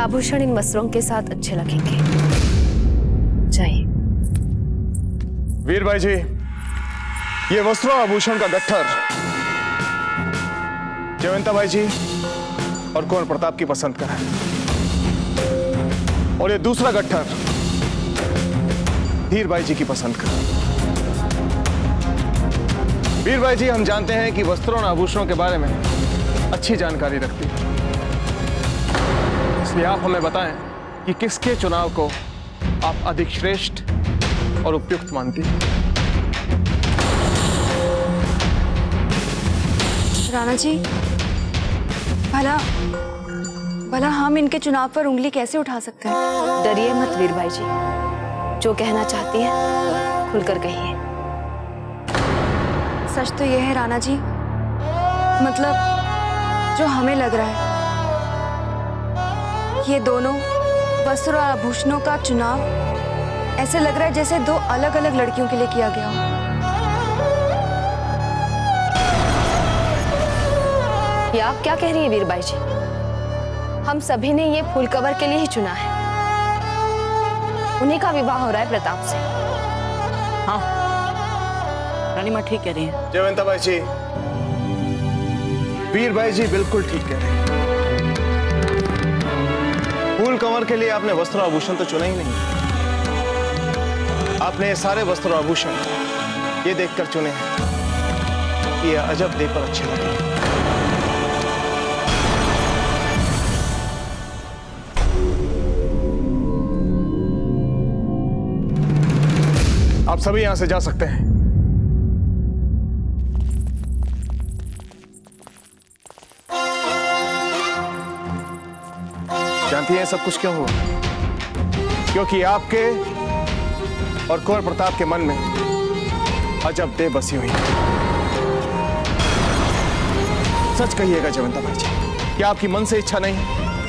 आभूषण इन वस्त्रों के साथ अच्छे लगेंगे। जाइए। वीर भाई जी, ये वस्त्रों आभूषण का गट्ठर जयवंता भाई जी और कुंवर प्रताप की पसंद का है, और ये दूसरा गट्ठर वीर भाई जी की पसंद का। वीर भाई जी, हम जानते हैं कि वस्त्रों और आभूषणों के बारे में अच्छी जानकारी रखती है, इसलिए आप हमें बताएं कि किसके चुनाव को आप अधिक श्रेष्ठ और उपयुक्त मानती हैं। राणा जी, भला हम इनके चुनाव पर उंगली कैसे उठा सकते हैं? डरिए मत वीर भाई जी, जो कहना चाहती हैं खुलकर कहिए। सच तो यह है राणा जी, मतलब जो हमें लग रहा है, ये दोनों वस्त्र और आभूषणों का चुनाव ऐसे लग रहा है जैसे दो अलग अलग लड़कियों के लिए किया गया हो। ये आप क्या कह रही हैं वीर भाई जी? हम सभी ने ये फूल कवर के लिए ही चुना है। उन्हीं का विवाह हो रहा है प्रताप से। हाँ, रानी माँ ठीक कह रही हैं। जयवंता भाई जी, वीर भाई जी बिल्कुल ठीक कह रहे हैं। फूल कंवर के लिए आपने वस्त्र आभूषण तो चुना ही नहीं, आपने ये सारे वस्त्र आभूषण ये देखकर चुने हैं कि ये अजब देह पर अच्छे लगे। आप सभी यहां से जा सकते हैं। जानती हैं सब कुछ क्यों हुआ? क्योंकि आपके और कुंवर प्रताप के मन में अजब देह बसी हुई है। सच कहिएगा जयवंता भाई जी, क्या आपकी मन से इच्छा नहीं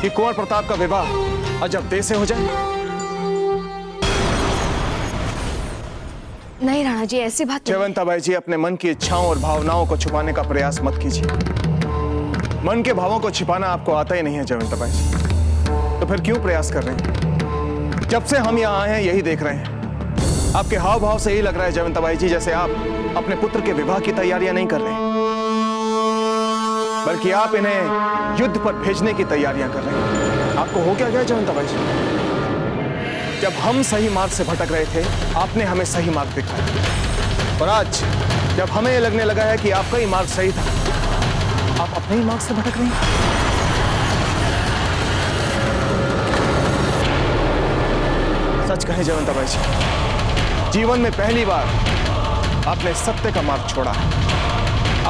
कि कुंवर प्रताप का विवाह अजब देह से हो जाए? नहीं राणा जी, ऐसी बात नहीं। जयवंता बाई जी, अपने मन की इच्छाओं और भावनाओं को छुपाने का प्रयास मत कीजिए। मन के भावों को छिपाना आपको आता ही नहीं है जयवंता बाई जी, तो फिर क्यों प्रयास कर रहे हैं? जब से हम यहाँ आए हैं यही देख रहे हैं। आपके हाव भाव से यही लग रहा है जयवंता बाई जी जैसे आप अपने पुत्र के विवाह की तैयारियां नहीं कर रहे, बल्कि आप इन्हें युद्ध पर भेजने की तैयारियां कर रहे हैं। आपको हो क्या गया जयवंता बाई जी? जब हम सही मार्ग से भटक रहे थे, आपने हमें सही मार्ग दिखाया, और आज जब हमें यह लगने लगा है कि आपका ही मार्ग सही था, आप अपने ही मार्ग से भटक रहे हैं। सच कहें जयवंता बाई जी, जीवन में पहली बार आपने सत्य का मार्ग छोड़ा,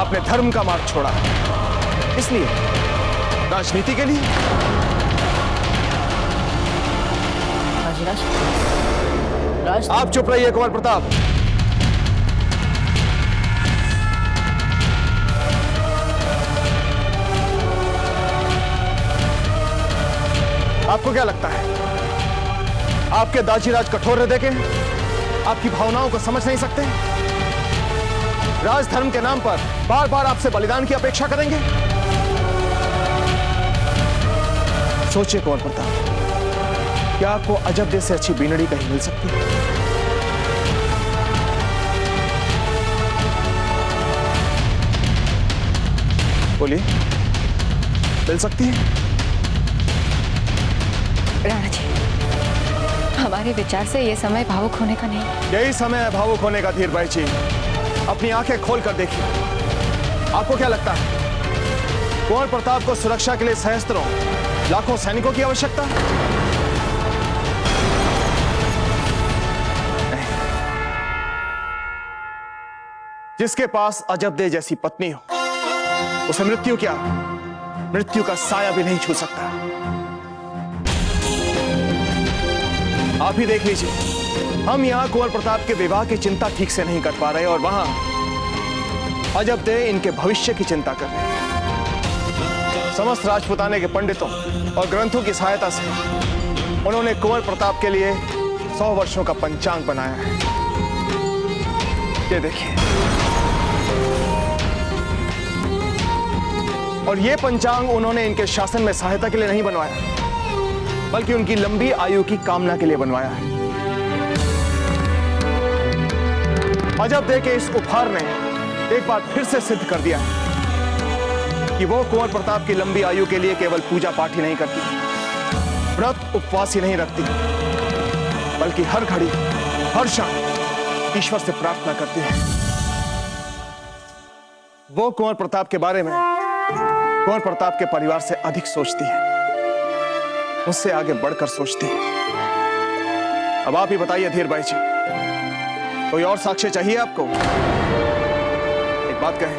आपने धर्म का मार्ग छोड़ा, इसलिए राजनीति के लिए। राज, आप चुप रहिए कुंवर प्रताप। आपको क्या लगता है आपके दाजीराज कठोर हृदय के आपकी भावनाओं को समझ नहीं सकते? राजधर्म के नाम पर बार बार आपसे बलिदान की अपेक्षा करेंगे? सोचिए कुंवर प्रताप, क्या आपको अजब देह से अच्छी बीनड़ी कहीं मिल सकती है? बोलिए, मिल सकती है? राणा जी, हमारे विचार से ये समय भावुक होने का नहीं। यही समय है भावुक होने का धीर भाई जी। अपनी आंखें खोल कर देखिए। आपको क्या लगता है कुंवर प्रताप को सुरक्षा के लिए सहस्त्रों लाखों सैनिकों की आवश्यकता है? जिसके पास अजबदे जैसी पत्नी हो, उसे मृत्यु क्या, मृत्यु का साया भी नहीं छू सकता। आप ही देख लीजिए, हम यहां कुंवर प्रताप के विवाह की चिंता ठीक से नहीं कर पा रहे, और वहां अजबदे इनके भविष्य की चिंता कर रहे हैं। समस्त राजपुताने के पंडितों और ग्रंथों की सहायता से उन्होंने कुंवर प्रताप के लिए 100 वर्षों का पंचांग बनाया है। ये देखिए, और ये पंचांग उन्होंने इनके शासन में सहायता के लिए नहीं बनवाया, बल्कि उनकी लंबी आयु की कामना के लिए बनवाया है। अजब दे के इस उपहार ने एक बार फिर से सिद्ध कर दिया है कि वो कुंवर प्रताप की लंबी आयु के लिए केवल पूजा पाठ ही नहीं करती, व्रत उपवास ही नहीं रखती, बल्कि हर घड़ी हर शाम ईश्वर से प्रार्थना करती है। वो कुंवर प्रताप के बारे में कुंवर प्रताप के परिवार से अधिक सोचती है, उससे आगे बढ़कर सोचती है। अब आप ही बताइए धीर भाई जी, कोई और साक्ष्य चाहिए आपको? एक बात कहें,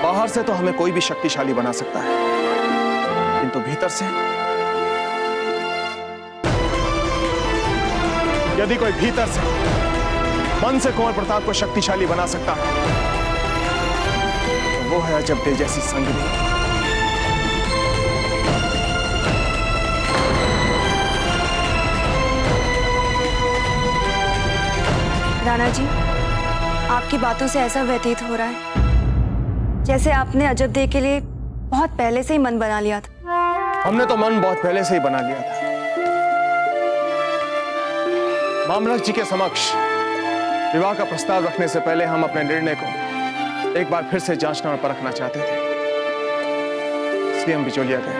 बाहर से तो हमें कोई भी शक्तिशाली बना सकता है, किंतु भीतर से यदि कोई भीतर से मन से कुंवर प्रताप को शक्तिशाली बना सकता है तो वो है अजब दे जैसी संगनी। राणा जी, आपकी बातों से ऐसा व्यतीत हो रहा है जैसे आपने अजब दे के लिए बहुत पहले से ही मन बना लिया था। हमने तो मन बहुत पहले से ही बना लिया था। मामलक जी के समक्ष विवाह का प्रस्ताव रखने से पहले हम अपने निर्णय को एक बार फिर से जांचना और परखना चाहते थे, इसलिए हम बिचौलिया गए।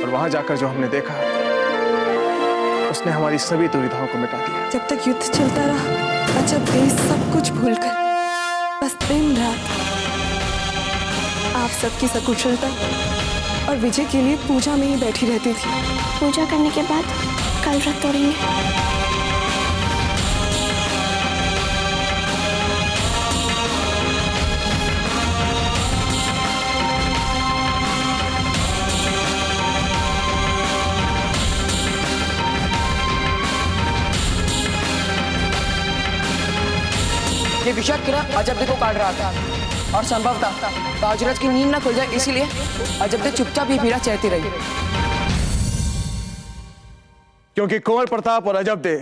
और वहां जाकर जो हमने देखा उसने हमारी सभी दुविधाओं को मिटा दिया। जब तक युद्ध चलता रहा, अजब दे सब कुछ भूलकर बस दिन रात आप सबकी सकुशलता और विजय के लिए पूजा में ही बैठी रहती थी। पूजा करने के बाद कल व्रत तोड़ेंगे। ये विषाक्त किरण अजब दे को काट रहा था और संभवतः बाजूराज की नींद न खुल जाए, इसीलिए अजब दे चुपचाप ही पीड़ा सहती रही। क्योंकि कुंवर प्रताप और अजब दे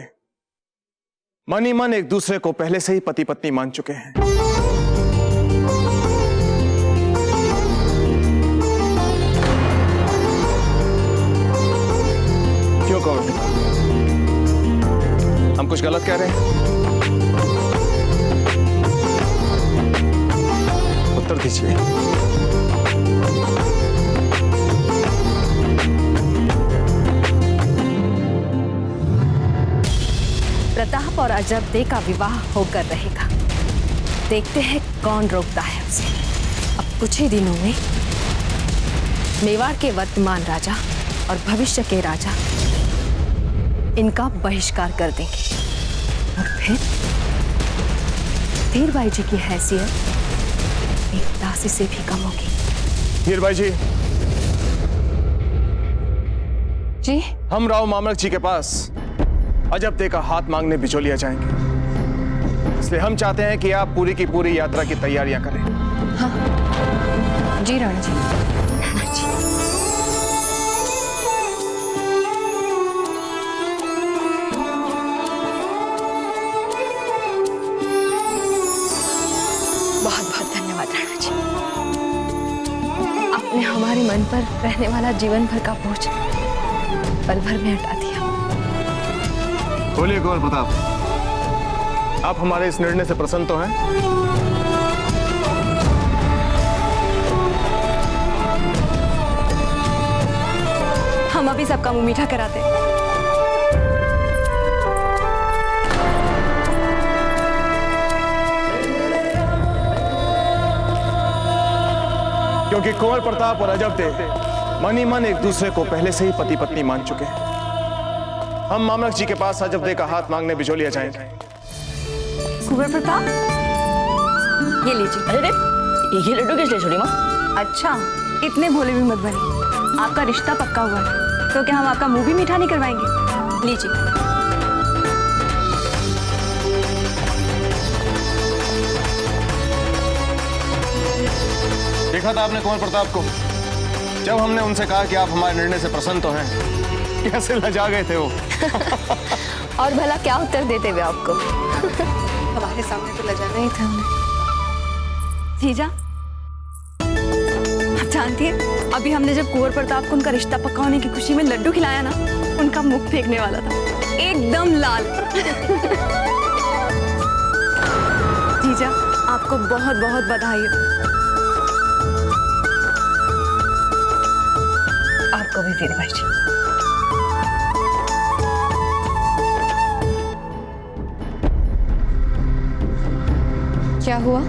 मन ही मन एक दूसरे को पहले से ही पति पत्नी मान चुके हैं। क्यों कुंवर पिता, हम कुछ गलत कह रहे हैं? उत्तर दीजिए। प्रताप और अजब दे का विवाह होकर रहेगा। देखते हैं कौन रोकता है उसे। अब कुछ ही दिनों में मेवाड़ के वर्तमान राजा और भविष्य के राजा इनका बहिष्कार कर देंगे और फिर धीरबाई जी की हैसियत एक दासी से भी कम होगी। धीरबाई जी, जी हम राव मामलक जी के पास अजब दे का हाथ मांगने बिचौलिया जाएंगे, इसलिए हम चाहते हैं कि आप पूरी की पूरी यात्रा की तैयारियां करें। हाँ जी राणा जी। बहुत बहुत धन्यवाद राणा जी, आपने हमारे मन पर रहने वाला जीवन भर का बोझ पल भर में हटा दिया। बोलिए कुंवर प्रताप, आप हमारे इस निर्णय से प्रसन्न तो हैं? हम अभी सबका मुंह मीठा कराते हैं। क्योंकि कुंवर प्रताप और अजब दे मन ही मन एक दूसरे को पहले से ही पति पत्नी मान चुके हैं, हम मामलक जी के पास अजब दे का हाथ मांगने बिचौलिया जाएंगे। कुंवर प्रताप, ये लीजिए। अरे ये लड्डू किस लिए छोड़ी माँ? अच्छा, इतने भोले भी मत बने। आपका रिश्ता पक्का हुआ है तो क्या हम आपका मुंह भी मीठा नहीं करवाएंगे? लीजिए। देखा था आपने कुंवर प्रताप को, जब हमने उनसे कहा कि आप हमारे निर्णय से प्रसन्न तो हैं, कैसे लजा गए थे वो। और भला क्या उत्तर देते हुए आपको? हमारे सामने तो लजाना ही था उन्हें। जीजा, आप जानती हैं अभी हमने जब कुंवर प्रताप को उनका रिश्ता पक्का होने की खुशी में लड्डू खिलाया ना, उनका मुख फेंकने वाला था, एकदम लाल। जीजा, आपको बहुत बहुत बधाई हो। आपको भी वीरबाई जी। क्या हुआ?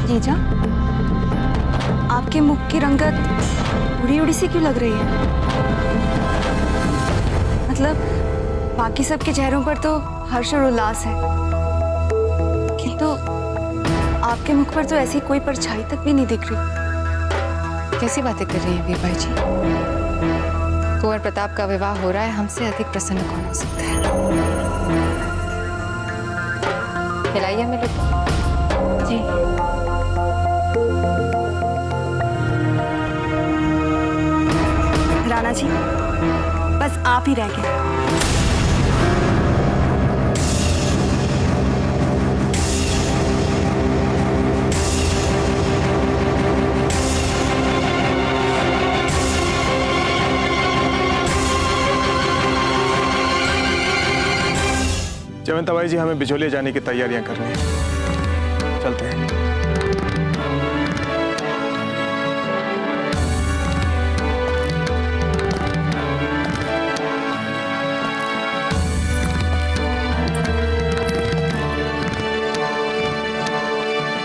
जीजा, आपके मुख की रंगत उड़ी उड़ी सी क्यों लग रही है? मतलब बाकी सबके चेहरों पर तो हर्ष और उल्लास है, किंतु आपके मुख पर तो ऐसी कोई परछाई तक भी नहीं दिख रही। कैसी बातें कर रही हैं वीरबाई जी? कुंवर प्रताप का विवाह हो रहा है, हमसे अधिक प्रसन्न कौन हो सकता है? खिलाइए हमें लड्डू। जी। राणा जी, बस आप ही रह गए। जयवंताबाई जी, हमें बिचौलिया जाने की तैयारियां करनी है, चलते हैं।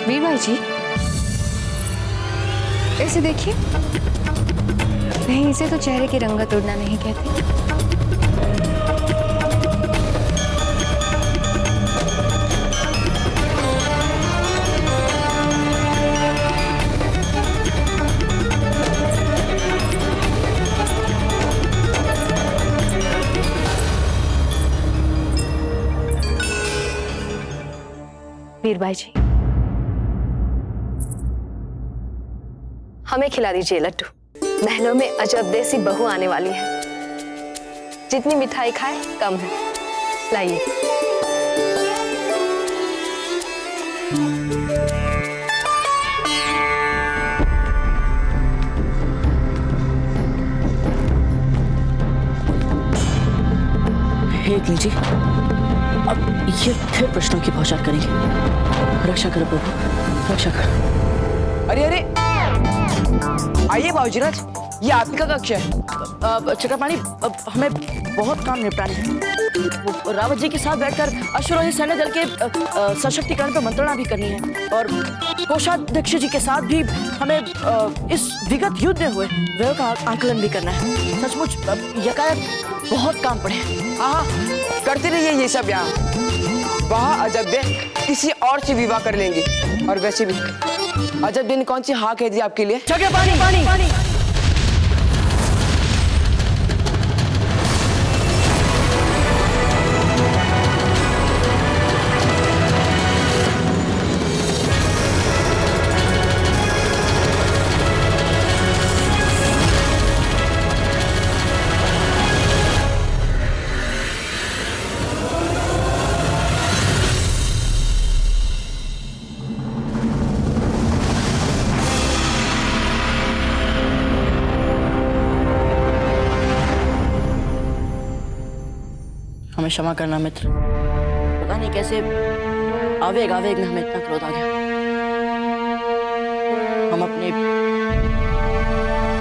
वीरबाई जी, ऐसे देखिए, नहीं इसे तो चेहरे की रंगत उड़ना नहीं कहते। वीरबाई जी, हमें खिला दीजिए लड्डू। महलों में अजब देसी बहू आने वाली है, जितनी मिठाई खाए कम है। लाइए। एक लीजिए। अब ये फिर प्रश्नों की बौछार करेंगे। रक्षा करो प्रभु, रक्षा करो। अरे अरे, आइए बाबूजीराज, ये आपका का कक्ष है। चक्रपाणी, हमें बहुत काम निपटाने हैं। रावत जी के साथ बैठकर अश्वरोही सैन्य दल के सशक्तिकरण पर मंत्रणा भी करनी है, और कोषाध्यक्ष जी के साथ भी हमें इस विगत युद्ध में हुए व्यय का आंकलन भी करना है। सचमुच यकायक बहुत काम पड़े। हाँ, करते रहिए ये सब। यहाँ वहाँ अजब किसी और से विवाह कर लेंगे, और वैसे भी अजब ने कौन सी हाँ कह दी आपके लिए? पानी पानी पानी। हमें क्षमा करना मित्र, पता नहीं कैसे आवेग आवेग में हमें इतना क्रोध आ गया। हम अपने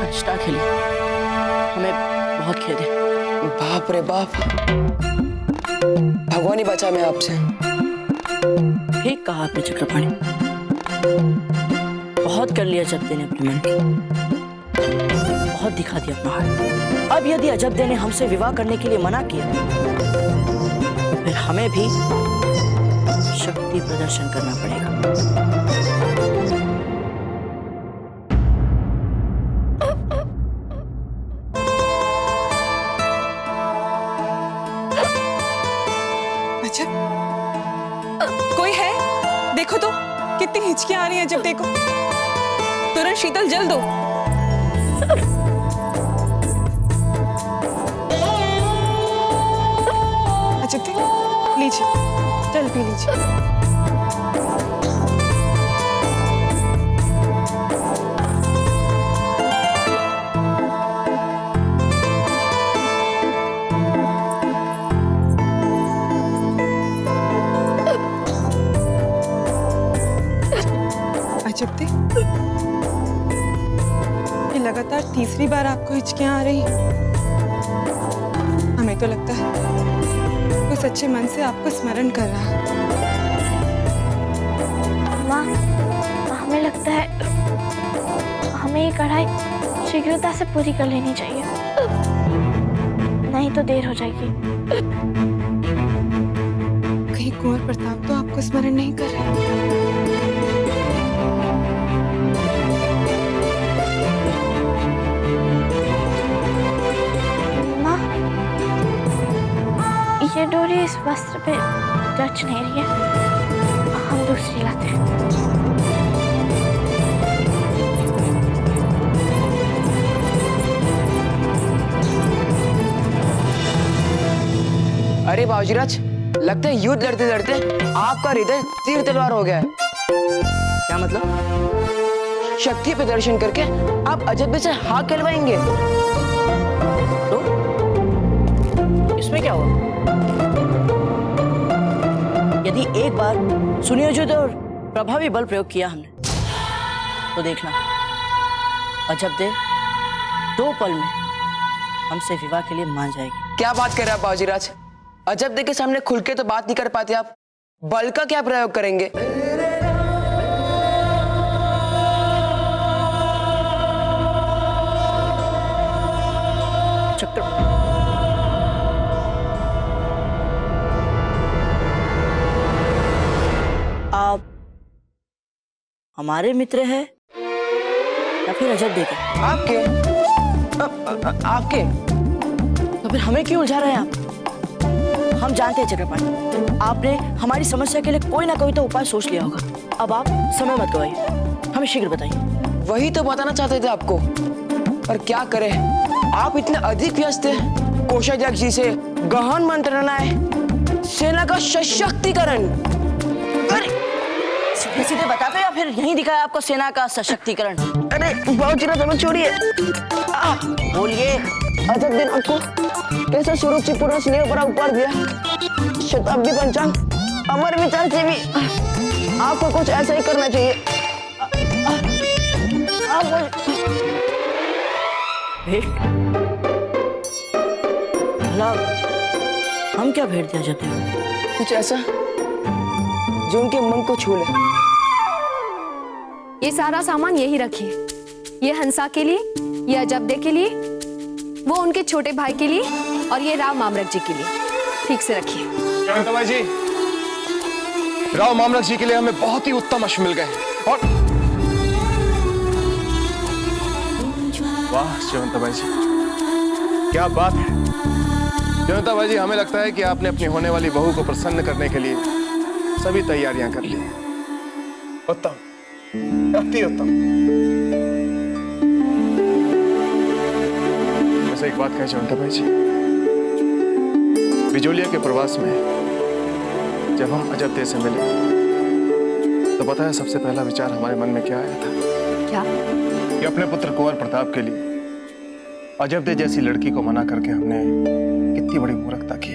निष्ठा खेली, हमें बहुत खेद है। बाप रे बाप, भगवान ही बचा मैं आपसे। ठीक कहा आपने चक्रपाणी, बहुत कर लिया अजब ने अपने मन की, बहुत दिखा दिया अपना हाथ। अब यदि अजब ने हमसे विवाह करने के लिए मना किया, फिर हमें भी शक्ति प्रदर्शन करना पड़ेगा। अच्छा, कोई है? देखो तो कितनी हिचकियां आ रही हैं। जब देखो तुरंत शीतल जल दो। लीजिए, जल पी लीजिए। अजब दे, ये लगातार तीसरी बार आपको हिचकियां आ रही। हमें तो लगता है वो सच्चे मन से आपको स्मरण कर रहा है। माँ, हमें लगता है हमें ये कढ़ाई शीघ्रता से पूरी कर लेनी चाहिए, नहीं तो देर हो जाएगी। कहीं कुंवर प्रताप तो आपको स्मरण नहीं कर रहे? माँ, ये डोरी इस वस्त्र पे जच नहीं रही है, हम दूसरी लाते हैं। अरे बाबूजीराज, लगता है युद्ध लड़ते लड़ते आपका हृदय तीर तलवार हो गया है। क्या मतलब? शक्ति प्रदर्शन करके आप अजब से हाथ कहलवाएंगे? तो इसमें क्या हुआ? यदि एक बार सुनियोजित और प्रभावी बल प्रयोग किया हमने, तो देखना अजब देव 2 पल में हमसे विवाह के लिए मान जाएगी। क्या बात कर रहे हैं बाबूजीराज? अजब देव के सामने खुल के तो बात नहीं कर पाते आप, बल का क्या प्रयोग करेंगे? चक्र आप हमारे मित्र हैं या फिर अजब देव के? आपके तो फिर हमें क्यों उलझा रहे हैं आप? हम जानते हैं चक्रपाणी, आपने हमारी समस्या के लिए कोई ना कोई तो उपाय सोच लिया होगा। अब आप समय मत गवाइए, हमें शीघ्र बताइए। वही तो बताना चाहते थे आपको, पर क्या करें, आप इतने अधिक व्यस्त हैं। कोषाध्यक्ष जी से गहन मंत्रणा है, सेना का सशक्तिकरण। सीधे सीधे बताते या फिर यहीं दिखाया आपको सेना का सशक्तिकरण? अरे बहुत चिरा जरूर छोड़िए, बोलिए। अजब दिन आपको कैसे सुरुचिपूर्ण स्नेह पर उपहार दिया, शताब्दी पंचांग, अमर विचार से भी आपको कुछ ऐसा ही करना चाहिए। भेंट? भला हम क्या भेंट दिया जाते हैं? कुछ ऐसा जो उनके मन को छू ले। ये सारा सामान यही रखिए, ये हंसा के लिए, ये अजबदे के लिए, वो उनके छोटे भाई के लिए, और ये राव मामरक जी के लिए। ठीक से रखिए। जयवंता जी, राव मामरक जी के लिए हमें बहुत ही उत्तम अश्व मिल गए। और वाह जयवंता जी, क्या बात है। जयवंता जी, हमें लगता है कि आपने अपनी होने वाली बहू को प्रसन्न करने के लिए सभी तैयारियां कर ली। उत्तम, अति उत्तम। वैसे एक बात कहें जयवंता जी, बिजोलिया के प्रवास में जब हम अजब देव से मिले, तो पता है सबसे पहला विचार हमारे मन में क्या आया था? क्या? कि अपने पुत्र कुंवर प्रताप के लिए अजब देव जैसी लड़की को मना करके हमने कितनी बड़ी मूर्खता की।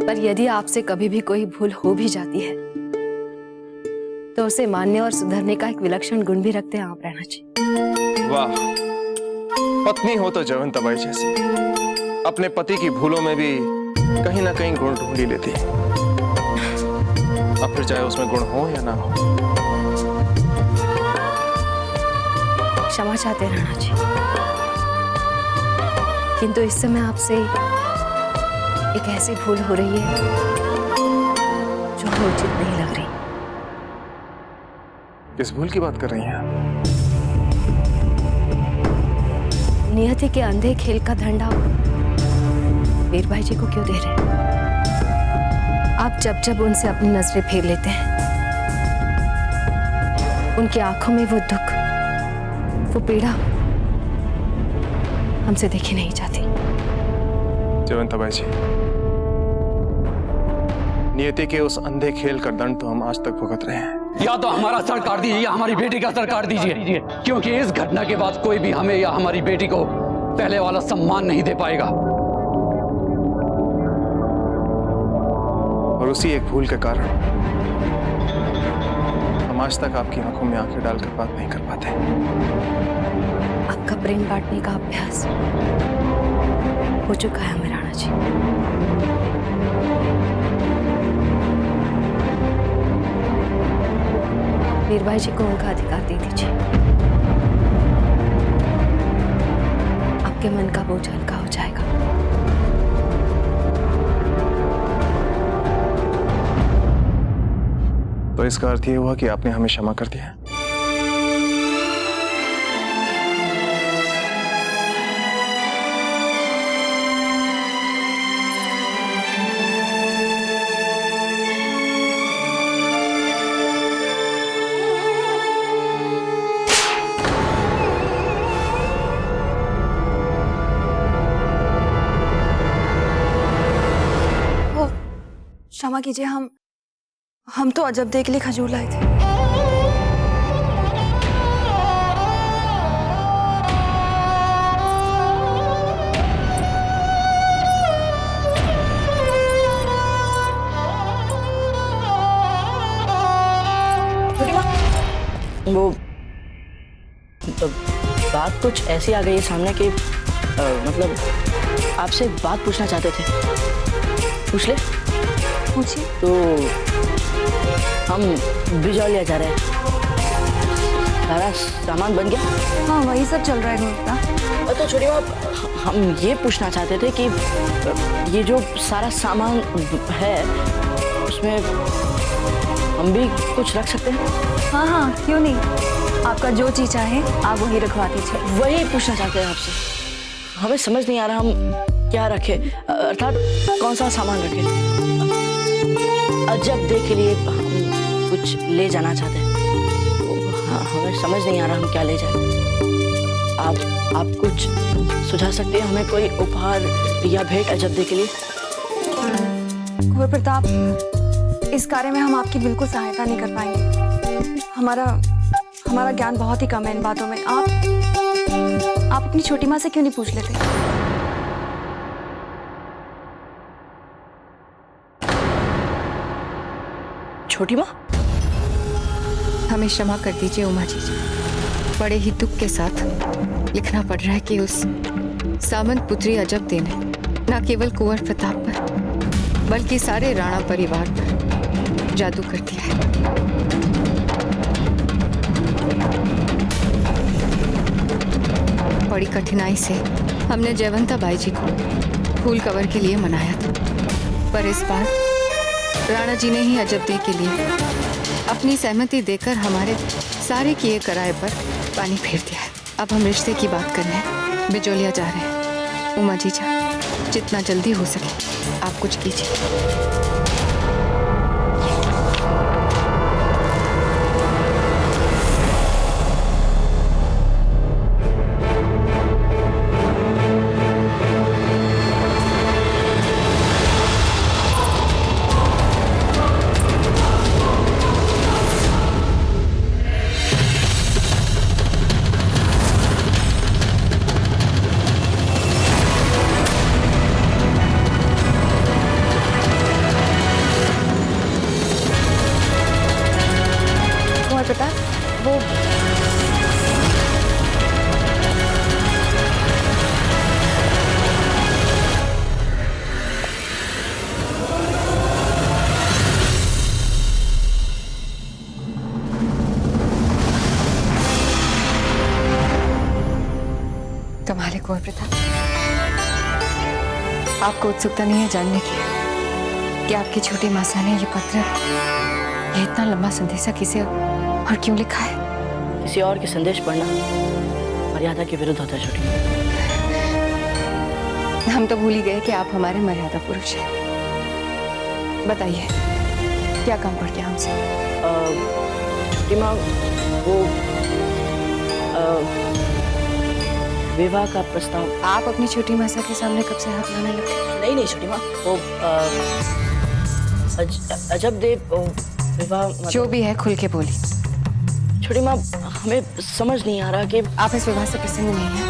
पर यदि आपसे कभी भी कोई भूल हो भी जाती है, तो उसे मानने और सुधरने का एक विलक्षण गुण भी रखते हैं आप, रहना चाहिए। वाह, पत्नी हो तो जयवंता बाई जैसी अपने पति की भूलों में भी कहीं ना कहीं गुण ढूंढ ही लेती है। अब फिर चाहे उसमें गुण हो या ना हो। क्षमा चाहते रहना चाहिए, किंतु इस समय आपसे एक ऐसी भूल हो रही है जो हमें उचित नहीं लग रही। किस भूल की बात कर रही हैं आप? नियति के अंधे खेल का धंधा वीर भाई जी को क्यों दे रहे हैं? आप जब जब उनसे अपनी नजरें फेर लेते हैं, उनकी आंखों में वो दुख, वो पीड़ा हमसे देखी नहीं जाती। जयवंता बाई जी, नियति के उस अंधे खेल का दंड तो हम आज तक भुगत रहे हैं। या तो हमारा सर काट दीजिए या हमारी बेटी का सर काट दीजिए, क्योंकि इस घटना के बाद कोई भी हमें या हमारी बेटी को पहले वाला सम्मान नहीं दे पाएगा। और उसी एक भूल के कारण हम आज तक आपकी आंखों में आंखें डालकर बात नहीं कर पाते। आपका प्रेम बांटने का अभ्यास हो चुका है हमें राणा जी। मीरबाई जी को उनका अधिकार दे दीजिए। आपके मन का बोझ हल्का हो जाएगा। तो इसका अर्थ ये हुआ कि आपने हमें क्षमा कर दिया। क्षमा कीजिए, हम तो अजब देख के लिए खजूर लाए थे। वो बात कुछ ऐसी आ गई है सामने कि मतलब आपसे एक बात पूछना चाहते थे। पूछ ले। पूछिए। तो हम बिजौलिया जा रहे हैं, सारा सामान बन गया? हाँ, वही सब चल रहा है ना। तो छोटी बात, हम ये पूछना चाहते थे कि ये जो सारा सामान है उसमें हम भी कुछ रख सकते हैं? हाँ हाँ, क्यों नहीं। आपका जो चीज चाहे आप वही रखवा दीजिए। वही पूछना चाहते हैं आपसे। हमें समझ नहीं आ रहा हम क्या रखें, अर्थात कौन सा सामान रखें। अजब दे के लिए हम कुछ ले जाना चाहते हैं। हाँ, हमें समझ नहीं आ रहा हम क्या ले जाए। आप कुछ सुझा सकते हैं हमें, कोई उपहार या भेंट अजब दे के लिए? कुंवर प्रताप, इस कार्य में हम आपकी बिल्कुल सहायता नहीं कर पाएंगे। हमारा ज्ञान बहुत ही कम है इन बातों में। आप अपनी छोटी माँ से क्यों नहीं पूछ लेते? छोटी माँ? हमें क्षमा कर दीजिए उमा जी। बड़े ही दुख के साथ लिखना पड़ रहा है कि उस सामंत पुत्री अजब दे ने न केवल कुंवर प्रताप पर बल्कि सारे राणा परिवार पर जादू कर दिया है। बड़ी कठिनाई से हमने जयवंता बाई जी को फूल कवर के लिए मनाया था, पर इस बार राणा जी ने ही अजब दे के लिए अपनी सहमति देकर हमारे सारे किए कराए पर पानी फेर दिया है। अब हम रिश्ते की बात करने बिजौलिया जा रहे हैं। उमा जी जा, जितना जल्दी हो सके आप कुछ कीजिए। पता वो कमाल है कुंवर प्रताप, आपको उत्सुकता नहीं है जानने की कि आपकी छोटी मासा ने ये पत्र, ये इतना लंबा संदेशा किसे और क्यों लिखा है? किसी और के संदेश पढ़ना मर्यादा के विरुद्ध होता है छोटी। हम तो भूल ही गए कि आप हमारे मर्यादा पुरुष हैं। बताइए क्या काम पड़ गया हमसे? छोटी माँ, वो विवाह का प्रस्ताव। आप अपनी छोटी मासा के सामने कब से हाथ लाने लगे? नहीं छोटी माँ, वो अजब देव विवाह जो भी है खुल के बोली। छोटी माँ, हमें समझ नहीं आ रहा कि आप इस विवाह से प्रसन्न नहीं हैं।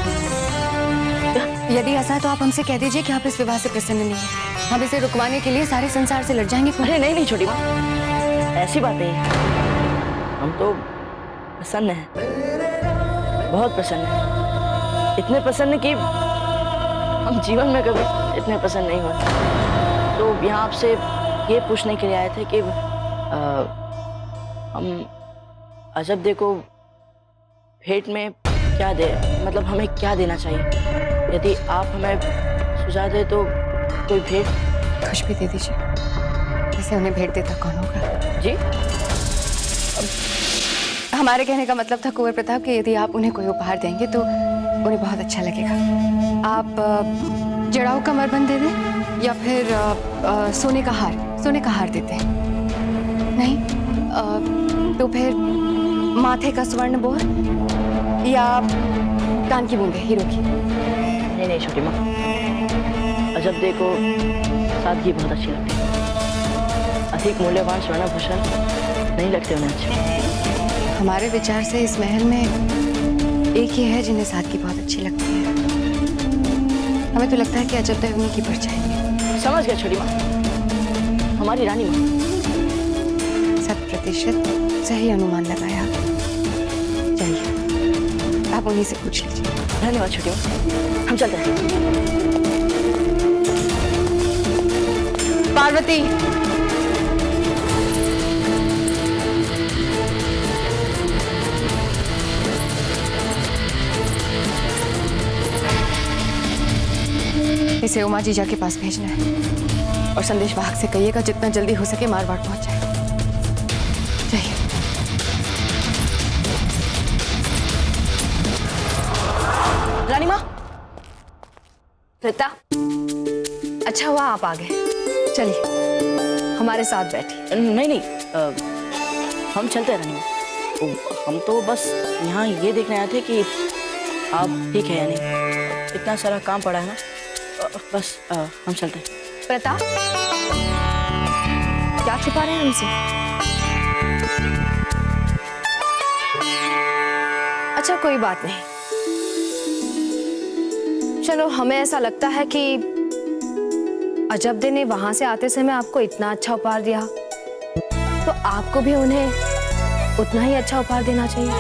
यदि ऐसा है तो आप हमसे कह दीजिए कि आप इस विवाह से प्रसन्न नहीं हैं। हम इसे रुकवाने के लिए सारे संसार से लड़ जाएंगे। अरे नहीं नहीं छोटी माँ, ऐसी बात नहीं है। हम तो प्रसन्न हैं, बहुत प्रसन्न हैं, इतने प्रसन्न कि हम जीवन में कभी इतने प्रसन्न नहीं हुए। तो यहाँ आपसे ये पूछने के लिए आए थे कि हम अजब को भेंट में क्या दे, मतलब हमें क्या देना चाहिए? यदि आप हमें सुझाव दे तो कोई भेंट। कुछ भी दे दीजिए, वैसे उन्हें भेंट देता कौन होगा? जी हमारे कहने का मतलब था कुंवर प्रताप कि यदि आप उन्हें कोई उपहार देंगे तो उन्हें बहुत अच्छा लगेगा। आप जड़ाऊ का मरबंद दे दें या फिर सोने का हार देते हैं। नहीं तो फिर माथे का स्वर्ण बोर या कान की बूंदे हीरो की। नहीं नहीं छोटी माँ, अजब को सादगी बहुत अच्छी लगती है। अधिक मूल्यवान स्वर्णाभूषण नहीं लगते उन्हें अच्छे। हमारे विचार से इस महल में एक ही है जिन्हें सादगी बहुत अच्छी लगती है। हमें तो लगता है कि अजब उन्हीं की पड़ जाएंगे। समझ गया छोटी माँ, हमारी रानी माँ। 100% सही अनुमान लगाया। चलिए आप उन्हीं से पूछ लीजिए। धन्यवाद छोटी माँ, हम चलते हैं। पार्वती, इसे उमा जीजा के पास भेजना है और संदेश वाहक से कहिएगा जितना जल्दी हो सके मारवाड़ पहुंच जाए। जाइए। रानी माँ। रीता, अच्छा हुआ आप आ गए। चलिए हमारे साथ बैठिए। नहीं नहीं हम चलते हैं रानी माँ। हम तो बस यहाँ ये देखने आए थे कि आप ठीक है या नहीं। इतना सारा काम पड़ा है ना, बस हम चलते हैं। प्रताप, क्या छुपा रहे हैं हमसे? अच्छा कोई बात नहीं, चलो हमें ऐसा लगता है कि अजबदे ने वहां से आते समय आपको इतना अच्छा उपहार दिया तो आपको भी उन्हें उतना ही अच्छा उपहार देना चाहिए।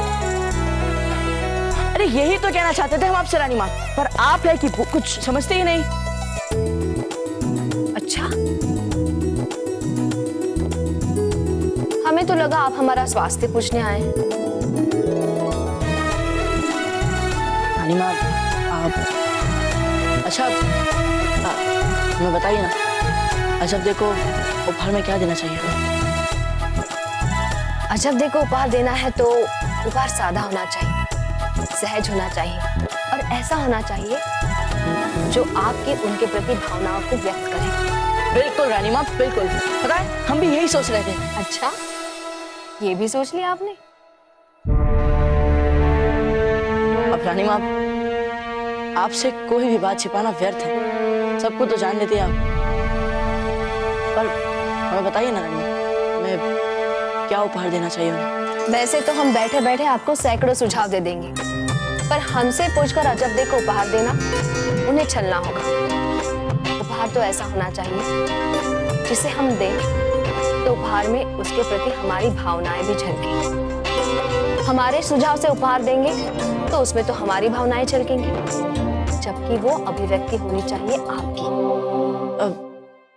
अरे यही तो कहना चाहते थे हम आपसे रानी माँ, पर आप है कि कुछ समझते ही नहीं। अच्छा, हमें तो लगा आप हमारा स्वास्थ्य पूछने आए हैं। रानी माँ आप अच्छा हमें बताइए ना, अजब देखो उपहार में क्या देना चाहिए? अजब देखो उपहार देना है तो उपहार सादा होना चाहिए, सहज होना चाहिए और ऐसा होना चाहिए जो आपकी उनके प्रति भावनाओं को व्यक्त करे। बिल्कुल रानी माँ, बिल्कुल। पता है हम भी यही सोच रहे थे। अच्छा, ये भी सोच लिया आपने? अब रानी माँ आपसे कोई भी बात छिपाना व्यर्थ है, सबको तो जान लेते हैं आप। पर हमें बताइए ना रानी माँ, हमें क्या उपहार देना चाहिए उन्हें? वैसे तो हम बैठे बैठे आपको सैकड़ों सुझाव दे देंगे, पर हमसे पूछकर अजब देखो उपहार देना उन्हें छलना होगा। उपहार तो ऐसा होना चाहिए जिसे हम दें तो उपहार में उसके प्रति हमारी भावनाएं भी झलकें। हमारे सुझाव से उपहार देंगे तो उसमें तो हमारी भावनाएं झलकेंगी, जबकि वो अभिव्यक्ति होनी चाहिए आपकी।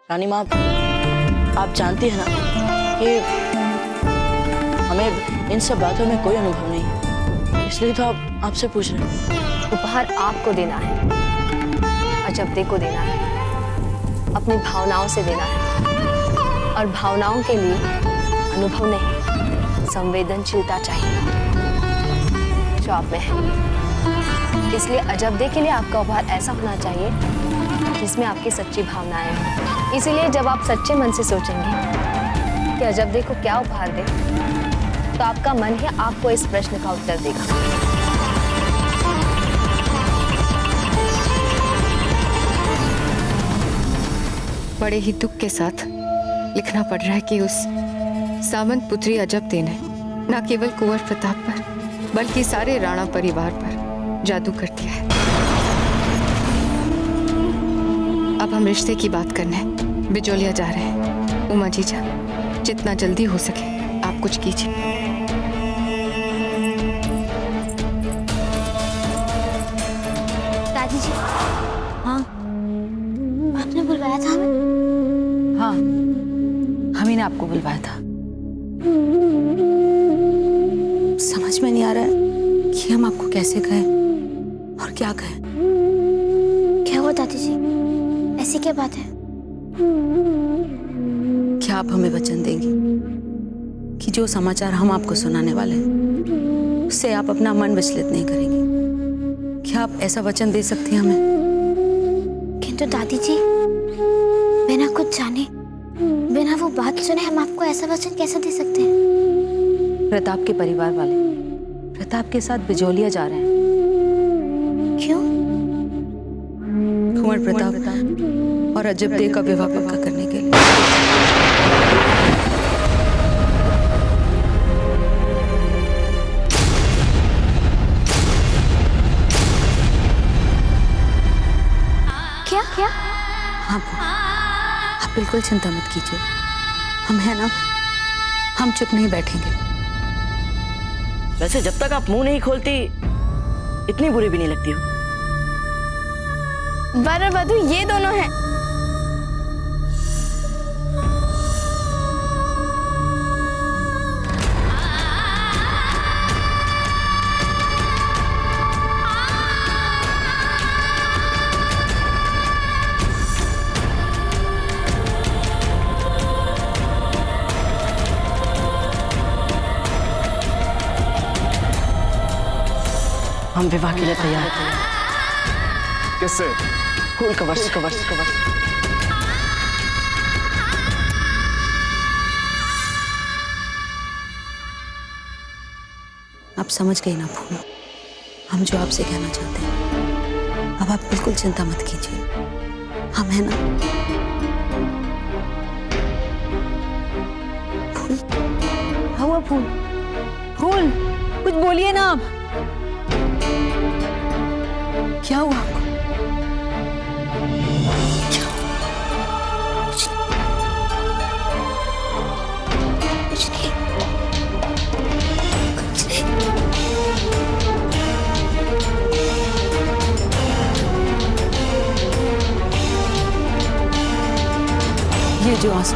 रानी माँ आप जानती है ना कि हमें इन सब बातों में कोई अनुभव नहीं, इसलिए तो आपसे पूछ रहे हैं। उपहार आपको देना है, अजब को देना है, अपनी भावनाओं से देना है, और भावनाओं के लिए अनुभव नहीं संवेदनशीलता चाहिए जो आप में है। इसलिए अजब के लिए आपका उपहार ऐसा होना चाहिए जिसमें आपकी सच्ची भावनाएं हों। इसीलिए जब आप सच्चे मन से सोचेंगे कि अजब को क्या उपहार दें, तो आपका मन ही आपको इस प्रश्न का उत्तर देगा। बड़े ही दुख के साथ लिखना पड़ रहा है कि उस सामंत पुत्री अजबदे ने न केवल कुंवर प्रताप पर बल्कि सारे राणा परिवार पर जादू कर दिया है। हम रिश्ते की बात करने बिजोलिया जा रहे हैं। उमा जीजा, जितना जल्दी हो सके आप कुछ कीजिए। दादी जी, हाँ, आपने बुलवाया था हमें? हाँ, हम ही ने आपको बुलवाया था। समझ में नहीं आ रहा है कि हम आपको कैसे कहें और क्या कहें। क्या हुआ दादी जी, ऐसी क्या बात है? क्या आप हमें वचन देंगी कि जो समाचार हम आपको सुनाने वाले हैं उससे आप अपना मन विचलित नहीं करेंगी? क्या आप ऐसा वचन दे सकती हैं हमें? किंतु दादी जी, बिना कुछ जाने, बिना वो बात सुने हम आपको ऐसा वचन कैसे दे सकते हैं? प्रताप के परिवार वाले प्रताप के साथ बिजोलिया जा रहे हैं। क्यों? कुंवर प्रताप और अजब देव का विवाह पक्का करने के लिए। क्या क्या? हाँ, आप बिल्कुल चिंता मत कीजिए। हम है ना, हम चुप नहीं बैठेंगे। वैसे जब तक आप मुंह नहीं खोलती इतनी बुरी भी नहीं लगती हो। वर और वधू ये दोनों हैं। हम विवाह के लिए तैयार हैं। किससे? फूल कवर्स कवर्स कवर्स। आप समझ गई ना फूल, हम जो आपसे कहना चाहते हैं। अब आप बिल्कुल चिंता मत कीजिए, हम है ना। फूल, क्या हुआ फूल? फूल, कुछ बोलिए ना आप। क्या हुआ आपको? ये जो आंसू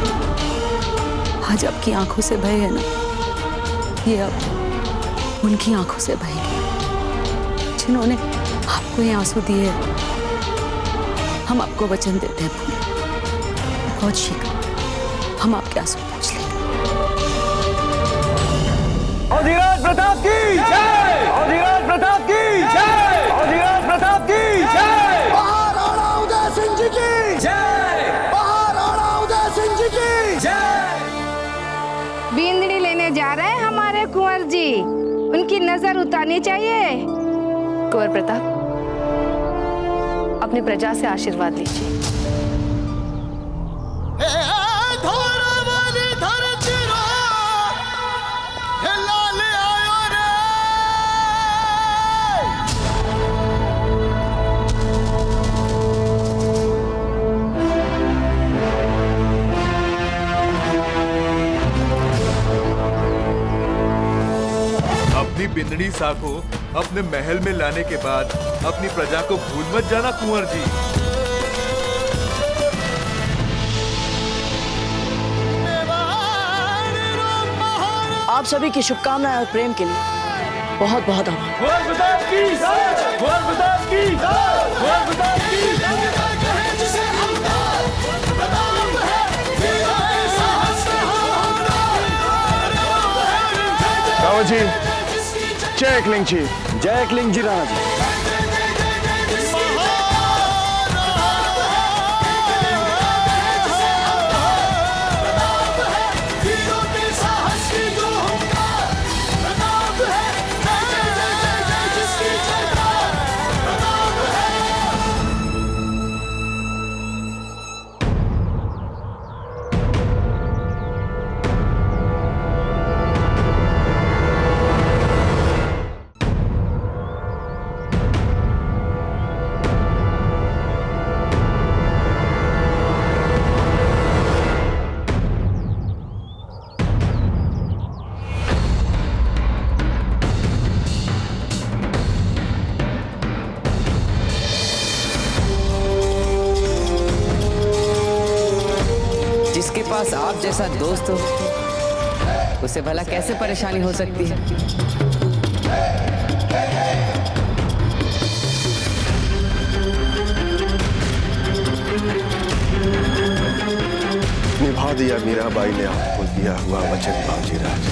आज आपकी आंखों से बहे है ना, ये अब उनकी आंखों से बहेंगे जिन्होंने आपको ये आंसू दिए। हम आपको वचन देते हैं फूल, बहुत शीघ्र हम आपके आंसू पूछ लेंगे। अधिराज प्रताप की जय! अधिराज प्रताप की जय! अधिराज प्रताप की जय! महाराणा उदय सिंह जी की जय! महाराणा उदय सिंह जी की जय! बींदड़ी लेने जा रहे हैं हमारे कुंवर जी, उनकी नजर उतारनी चाहिए। कुंवर प्रताप, अपनी प्रजा से आशीर्वाद लीजिए। अपनी बिंदड़ी साखो अपने महल में लाने के बाद अपनी प्रजा को भूल मत जाना कुंवर जी। आप सभी की शुभकामनाएं और प्रेम के लिए बहुत बहुत आभार। रावण जी, जय एकलिंग जी। जय एकलिंग जी राणा जी। जिसके पास आप जैसा दोस्त हो उसे भला कैसे परेशानी हो सकती है? निभा दिया मीराबाई ने आपको दिया हुआ वचन बाबूजीराज।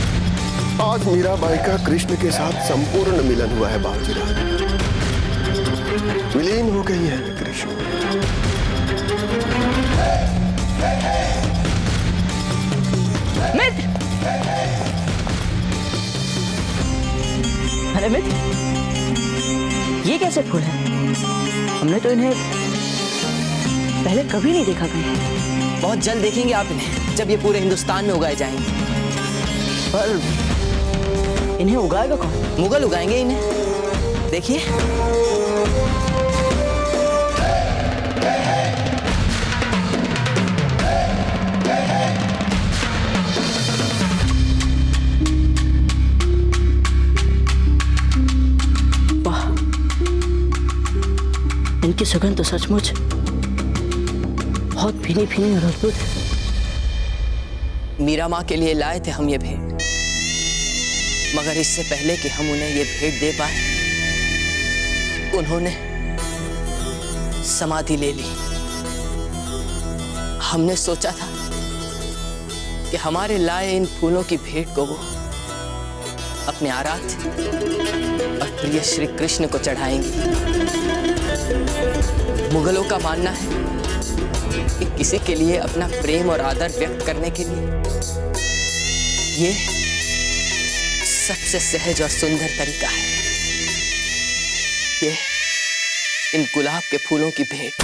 आज मीराबाई का कृष्ण के साथ संपूर्ण मिलन हुआ है बाबूजीराज। विलीन हो गई है कृष्ण। मित्र, अरे मित्र, ये कैसे फूल है? हमने तो इन्हें पहले कभी नहीं देखा कहीं। बहुत जल्द देखेंगे आप इन्हें, जब ये पूरे हिंदुस्तान में उगाए जाएंगे। पर इन्हें उगाएगा कौन? मुगल उगाएंगे इन्हें, देखिए। वाह, इनकी सुगंध तो सचमुच बहुत भीनी भीनी और अद्भुत है। मीरा माँ के लिए लाए थे हम ये भेंट, मगर इससे पहले कि हम उन्हें ये भेंट दे पाए उन्होंने समाधि ले ली। हमने सोचा था कि हमारे लाए इन फूलों की भेंट को वो अपने आराध्य और प्रिय श्री कृष्ण को चढ़ाएंगे। मुगलों का मानना है कि किसी के लिए अपना प्रेम और आदर व्यक्त करने के लिए ये सबसे सहज और सुंदर तरीका है। ये इन गुलाब के फूलों की भेंट।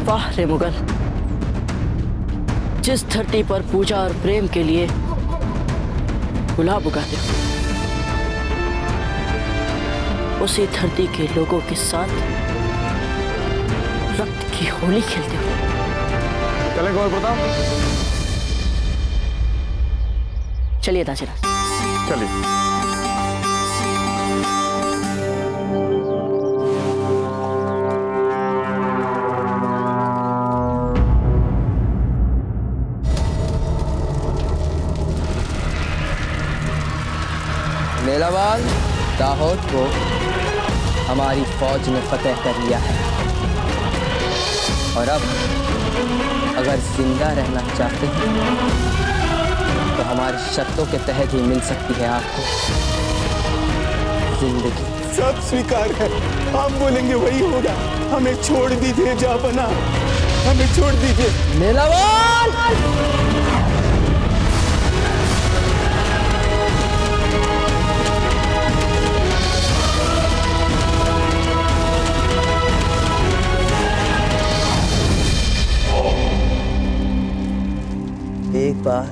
वाह रे मुगल, जिस धरती पर पूजा और प्रेम के लिए गुलाब उगाते हो, उसी धरती के लोगों के साथ रक्त की होली खेलते हो। चले गौर प्रताप, चलिए दाजीराज, चलिए। मेलावाल दाहोद को हमारी फौज ने फतेह कर लिया है और अब अगर जिंदा रहना चाहते हैं तो हमारी शर्तों के तहत ही मिल सकती है आपको जिंदगी। सब स्वीकार है, आप बोलेंगे वही होगा। हमें छोड़ दीजिए जापना, हमें छोड़ दीजिए। मेलावाल! एक बार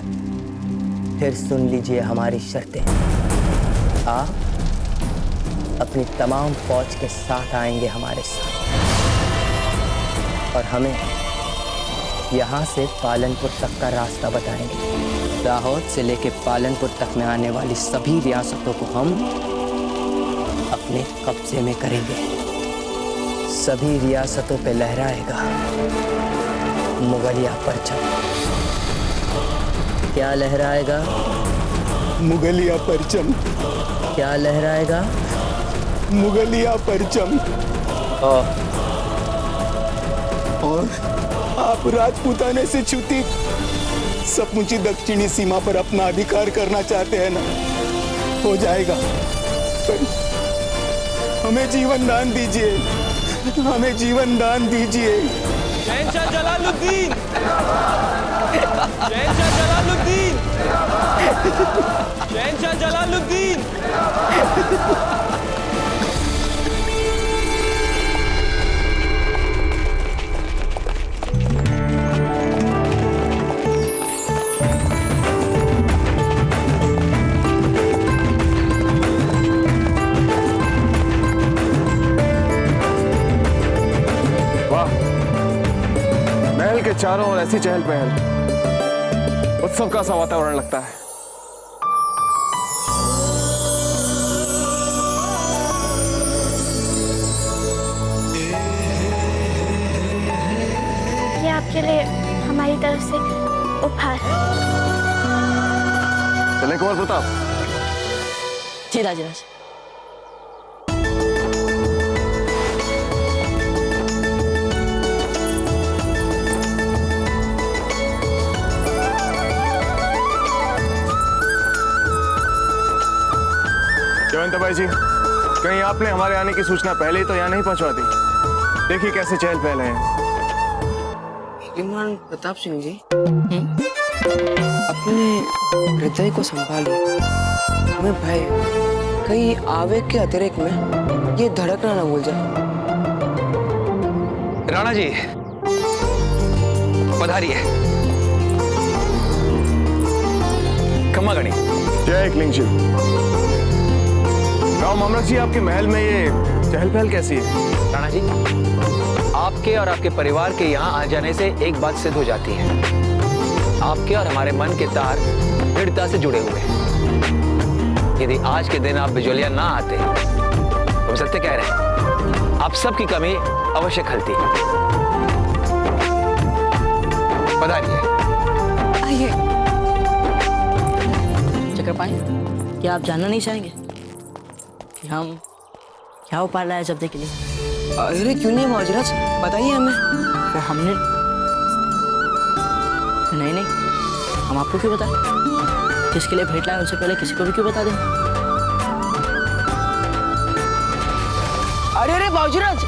फिर सुन लीजिए हमारी शर्तें। आप अपनी तमाम फौज के साथ आएंगे हमारे साथ और हमें यहाँ से पालनपुर तक का रास्ता बताएंगे। दाहोद से लेके पालनपुर तक में आने वाली सभी रियासतों को हम अपने कब्जे में करेंगे। सभी रियासतों पे लहराएगा मुगलिया परचम। क्या लहराएगा? मुगलिया परचम। क्या लहराएगा? मुगलिया परचम। और आप राजपूताने से छूती सचमुची दक्षिणी सीमा पर अपना अधिकार करना चाहते हैं ना? हो जाएगा, पर हमें जीवन दान दीजिए, हमें जीवन दान दीजिए। शहंशाह जलालुद्दीन, शहंशाह जलालुद्दीन, शहंशाह जलालुद्दीन। महल के चारों ओर ऐसी चहल पहल, उत्सव का सा वातावरण लगता है। क्या आपके लिए हमारी तरफ से उपहार। चले कुंवर प्रताप। जी राजराज। जयवंता बाई जी, कहीं आपने हमारे आने की सूचना पहले ही तो यहाँ नहीं पहुंचवा दी? देखिए कैसे चहल पहल है। श्रीमान प्रताप सिंह जी, अपने हृदय को संभालिए। हमें भय है कहीं आवेग के अतिरेक में ये धड़कना ना भूल जाए। राणा जी पधारिए। खम्मा गणी। जय एकलिंग जी। राव मामलक जी, आपके महल में ये चहल पहल कैसी है? राणा जी, आपके और आपके परिवार के यहाँ आ जाने से एक बात सिद्ध हो जाती है, आपके और हमारे मन के तार दृढ़ता से जुड़े हुए हैं। यदि आज के दिन आप बिजोलिया ना आते तो हम सत्य कह रहे हैं, आप सबकी कमी अवश्य खलती। पधारिए। आइए। चक्रपाणी, क्या आप जानना नहीं चाहेंगे कि हम क्या उपहार लाए जब्दे के लिए? अरे क्यों नहीं महाराज, बताइए हमें। तो हमने नहीं, हम आपको क्यों बताएं? जिसके लिए भेंट लाए उनसे पहले किसी को भी क्यों बता दें? अरे बाबूजीराज,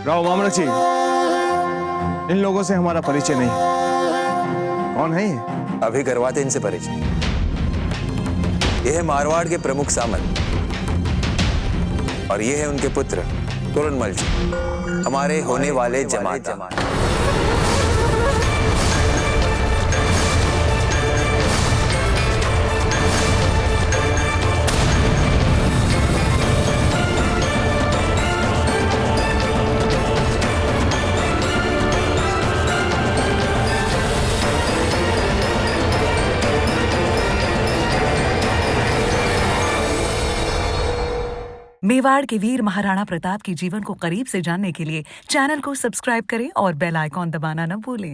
राव मामलक जी, इन लोगों से हमारा परिचय नहीं है। कौन है ये? अभी करवाते इनसे परिचय। ये है मारवाड़ के प्रमुख सामंत और ये है उनके पुत्र तोरणमल जी, हमारे होने वाले जमाता। मेवाड़ के वीर महाराणा प्रताप के जीवन को करीब से जानने के लिए चैनल को सब्सक्राइब करें और बेल आइकॉन दबाना न भूलें।